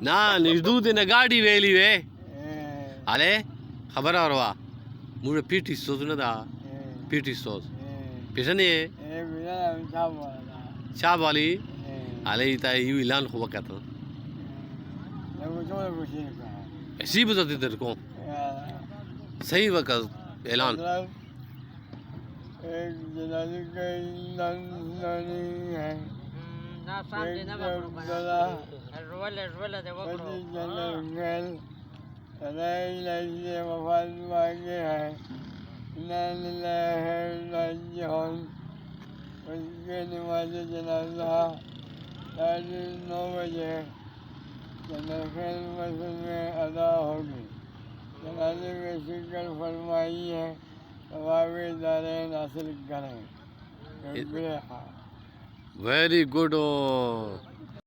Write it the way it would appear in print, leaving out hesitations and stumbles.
نا نجدود نگاڑی ویلی وے ale خبر آروا مجھے پیٹی سوز نہ دا پیٹی سوز پیشنی شاب والی ale تا یو اعلان خوب کہتا ایسی بتاتے تیرے کو صحیح وقت اعلان ادا ہوگی جنازے میں شکر فرمائی ہے ثواب دارین حاصل کریں ویری گڈ